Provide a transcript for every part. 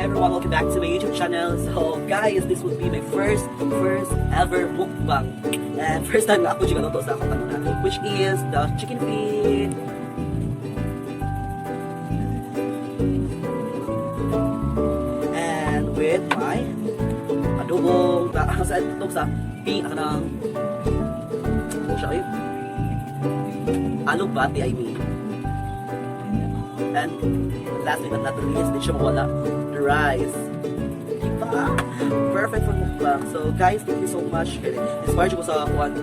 Hi everyone, welcome back to my YouTube channel. So guys, this would be my first ever mukbang. And first time na ako siya to sa akong kanuna, which is the chicken feet. And with my adobong, sa ping, ng alugbati, I mean. And lastly but not the least, di siya mawala, the rice. Diba? Perfect for mukbang. So guys, thank you so much. Inspired ko sa kuwan,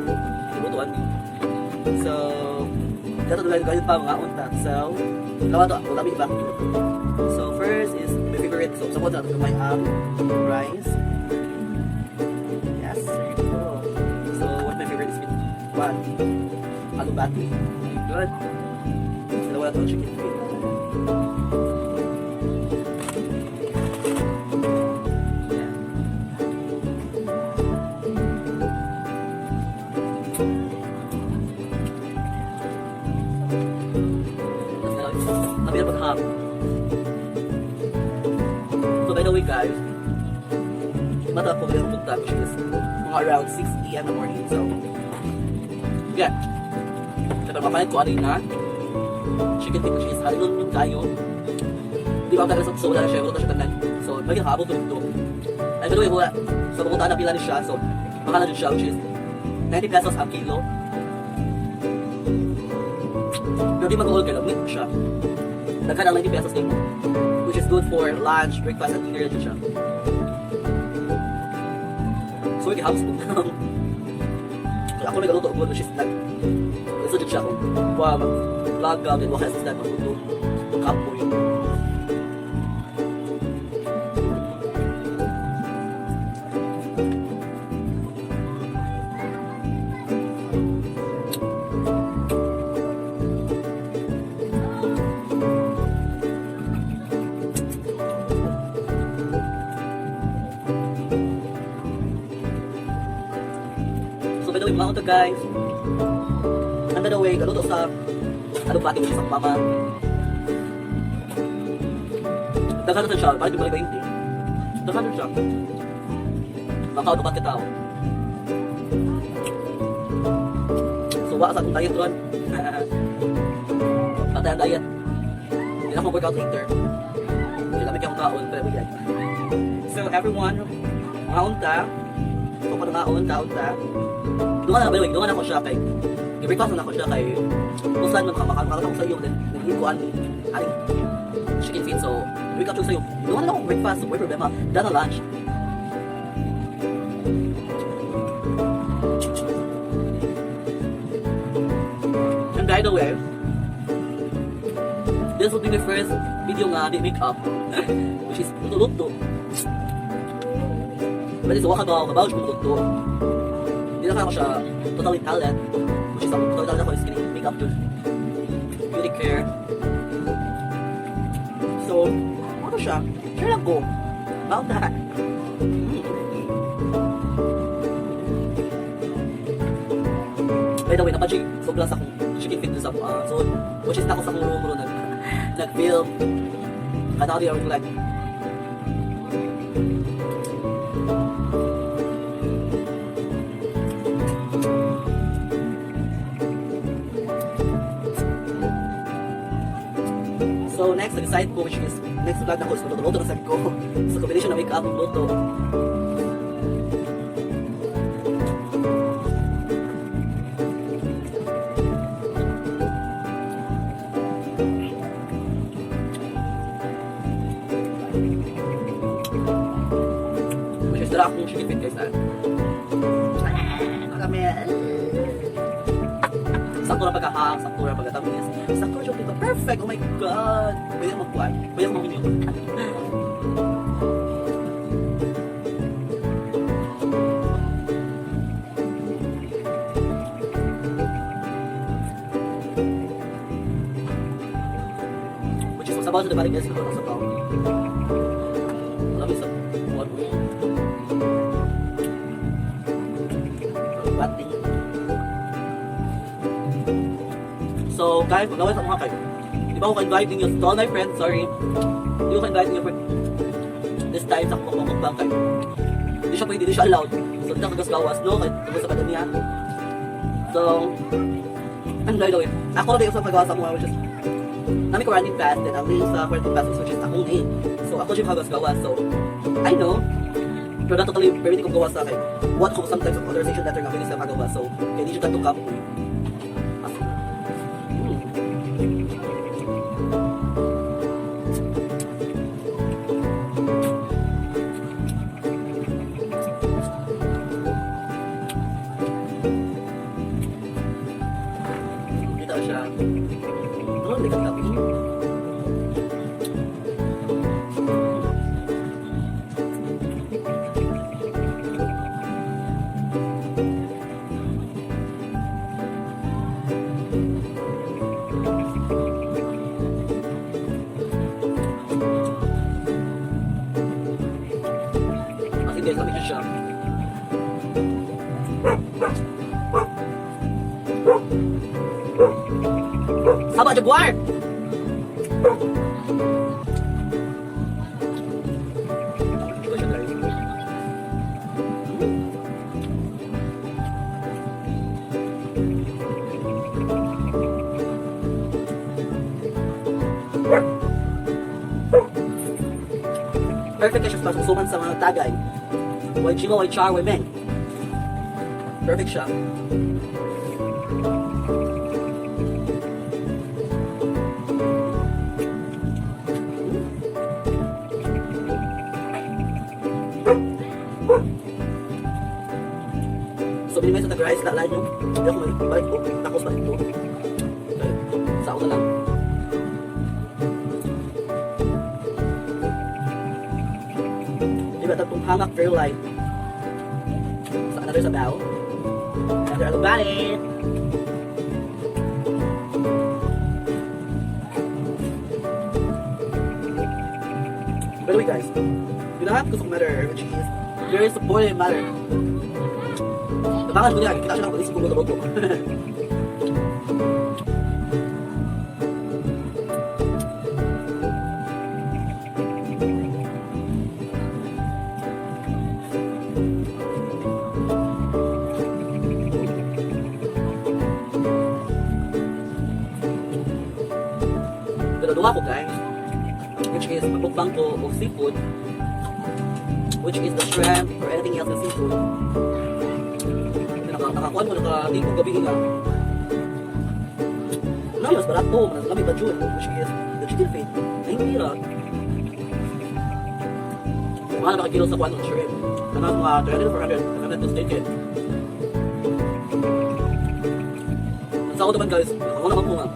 tinutuan niyo. So, dato tulad ko pa mga unta. So, kawa to, wala may iba. So first is my favorite. So, sa kuwan to my rice. Yes, there you go. So, what my favorite is what? Alugbati. Good. Dalawa to chicken feet. So by the way guys, mata po yung punta, which is mga around 6 PM in the morning. So yeah, ito mapalit ko ano yun na chicken feet, which is halilon yung tayo. Di ba ang tagal sa wala na siya, wala siya tanan. So maging habang tulog. Ay by the way, wala. So pumunta na pila ni siya. So makala din siya, which is 90 pesos ang kilo. Pero di mag-all ka lang, meat siya. Nagka ng 90 pesos din, which is good for lunch, breakfast, and dinner din siya. So yung house food lang. So ako nag-aluto ko, which is nag-iso din siya kung mag-vlog out and wakas is that mag-aluto kapoy. So by the way, mga ito guys, and by the way, galuto sa alugbati ko sa mama. Nagkano siya, parang di ba 20? Nagkano siya? Makaulubat ka tao. So waka sa akong diet doon. Patay ang diet. Hindi na akong workout later. Ilamig akong kaon, pero yan. So everyone, mga unta, so kung naunta, dungan na ba yun? Dungan ako siya kay i-breakfast na ako siya kay kung saan makakalaman ako sa iyo, then nag-hikuan aling chicken feet. So i-wake up siya sa iyo, dungan na akong breakfast, so may problema, dahil na lunch. And by the way, this will be my first video nga di make up, which is luto. Pwede sa waka ba, mabawas ko luto. Hindi na kaya ko siya totally talent, which is totally talent ako is getting makeup to beauty care. So, ano siya? Share lang ko about that. By the way, napadjig sobra sa akong chicken feet sa so, which is na ako sa akong room nag-film. Kanaka di ako like so next, nag-decide ko, which is next vlog na ko is luto-luto na sabi ko. So combination na make-up, luto. Which is dala akong chicken feet guys na. Kami, sakto na pagkahak, sakto na pagkatamis, sakto na siya, perfect, oh my god, pwede na magpuan, pwede na maminyo. Which is masabaw sa dibaling guys, masabaw. Alam sa buwan mo. Bating. So guys, magawin sa mga kayo. Di ba ako ka-invite ninyo to all my friends, sorry. Hindi ko ka-invite ninyo friends. this time sa mukbang kay hindi siya pwede, hindi siya allowed. So dito kagasgawas, no? Kahit tungkol sa pandemya. So, and by the way, ako na din sa paggawa sa mga which is nami quarantine pass din. Ang name sa quarantine pass is which is akong name. So ako siya kagasgawas. So, I know, pero na totally very hindi kong gawa sa akin. What ko sometimes of authorization letter nga pwede sa kagawa. So, kaya hindi siya tatong kapo. Siya. Doon, dekat kapi. Masih dia sampai siya. Sama Jaguar. Perfect siya sa susuman sa mga tagay. Way chimo, way char, way meng. Perfect siya. So, binigay sa tag-rice na line yung hindi ako balik ko, takos pa dito. Okay, sao na lang. Diba itong hangak very light. Sa another sabaw. Another alubali. By the way guys, you don't have to cook matter which is very supportive matter. Tabangan ko niya, kita siya ng palis kung luto ko. Pero duha ko guys, which is mukbang ko of seafood, which is the shrimp or anything else na seafood. Nakakuan mo, naka-tipong gabi nga. Mas barato, mas lamig ba dyan, which is the chicken feet. Ay, hindi ra. Mga nakakilo sa kuwan ng shrimp. Mga 300 400, I'm not mistaken. Sa ako naman guys, ako naman po nga.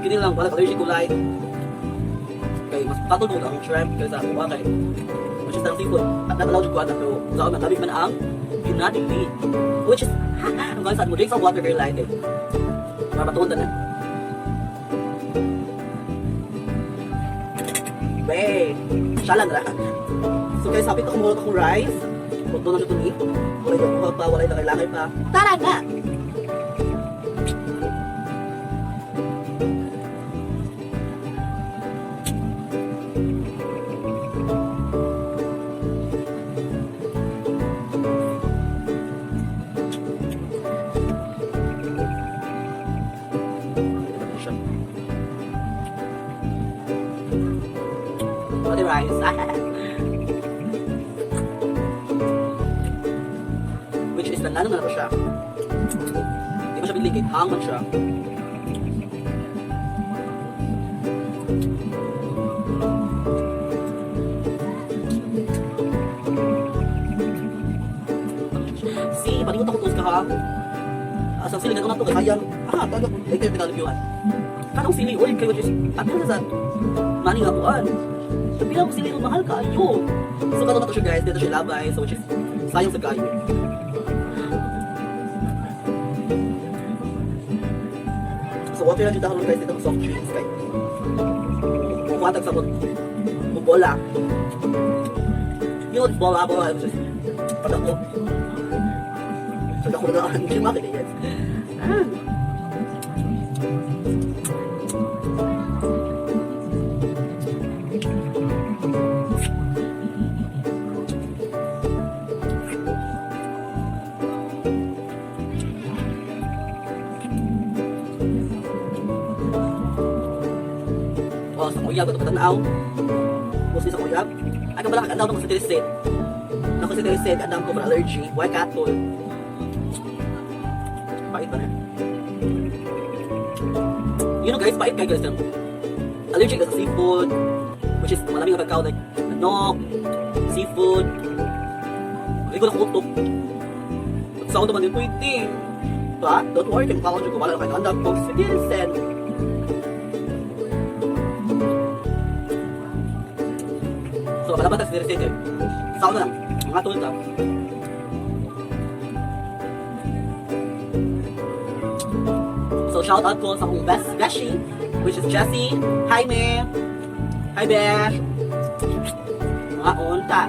Kini lang, wala allergic kulay. Kaya mas patulog ang shrimp kaysa ako kay. Which is ang seafood. At natalaw dyan kuwan na, pero sa ako lamig man ang pinadili. Which is, ang mga saan mo, drink some water very light eh. Para matuundan na. Wey, siya lang ra. So guys, sabi ko kumulot akong rice. Punto na dito ni. Walay na kuha pa, walay na kailangan pa. Tara na! The rice. Which is nanalo na siya. Hindi mo siya biligid, hangman siya. Si, palingot ako tos ka ha. Asang sili ganun na ito, kayang, talaga, ay kayo pinalipyuhan. Kanong sili, oil kayo, which is, at na sa maning akuan. So, bilang sila yung mahal ka, ayun. So, kato na to siya guys, dito siya labay. So, which is, sayang sa kayo. So, water lang dito ako guys, dito ang soft drinks guys. Kumatag sa bola. You know, it's bola, which is, padako. So, dako na, hindi makita guys. uyab ito katanaw. Mostly sa uyab. Ay ka pala kaganaw ng consideration. Na consideration andam ko for allergy. Why katol? Pait ba na? You know guys, pait kayo guys. Allergic ka sa seafood, which is malaming na pagkaw like manok, seafood. Hindi ko nakutok. Sa ako naman yung tweeting. But, don't worry, kung kakao ko, wala na kayo andam ko. Citizen. So, kalaban tayo citizen kayo. Sa ako na lang, mga tulad ka. So, shout out ko sa akong best beshi, which is Jessie. Hi, me. Hi, Besh. Mga unta.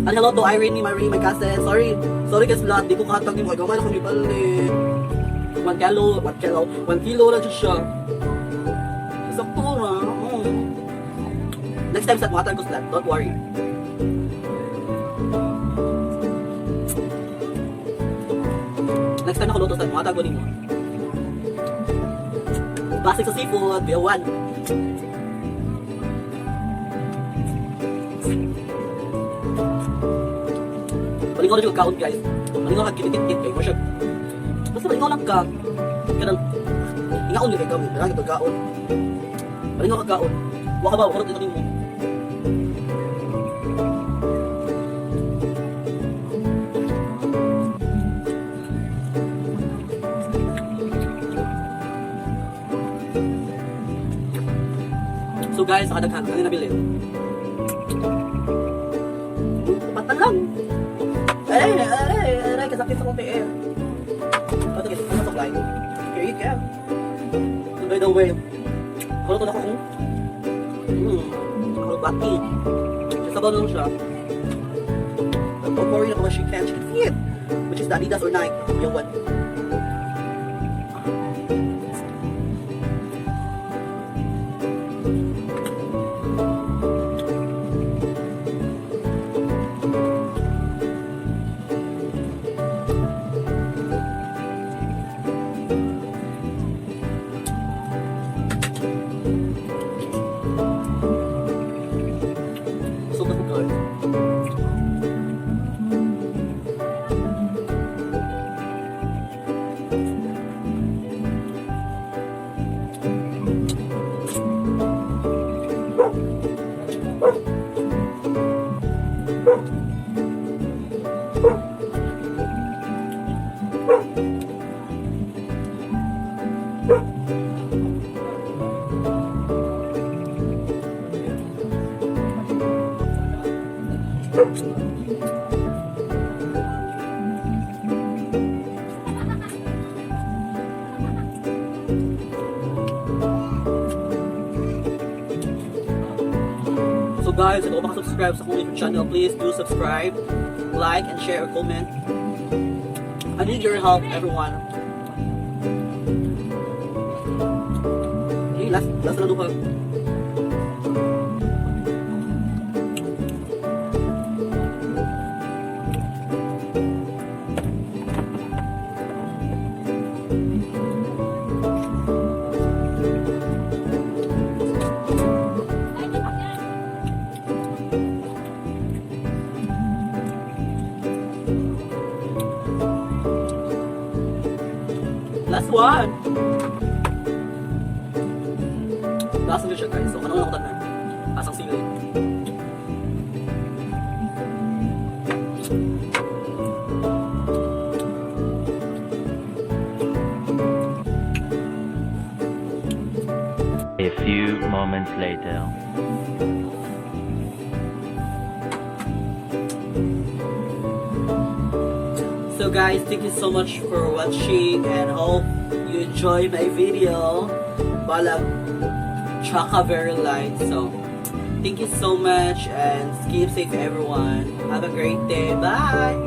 And hello to Irene, Marie, my cousin. Sorry guys, lahat. Di ko katag ni mo. Gamay na kami balik. 1 kilo na siya. Sakto na. Next time sa water ko sila. Don't worry. Next time nakuluto sa mga tago ninyo. Basic sa seafood, biyawan. Malingaw na siya kaon guys. Malingaw na kagkititit kayo. Masya. Basta malingaw lang ka. Kanang, ingaon nila kami. Kailangan ito kaon. Malingaw ka kaon. Huwag ka ba, kurot ito mo. So guys, nakadaghan, ano yung nabili? Patan lang! Aray, kasakit sa kong PR. Ito guys, ano supply? Here you go. So by the way, kung ito na kung bati. Sabaw na lang siya. But don't worry na kung she can see it. Which is the Adidas or Nike. Yung one. So guys, if you want to subscribe sa akong YouTube channel, please do subscribe, like, and share, or comment. I need your help, everyone. Okay, last na lupa. Last one! Last na siya guys. So, kanang nakutan na. Asang sili. A few moments later. So guys, thank you so much for watching and hope you enjoy my video. Balag chaka very light. So thank you so much and keep safe everyone. Have a great day. Bye!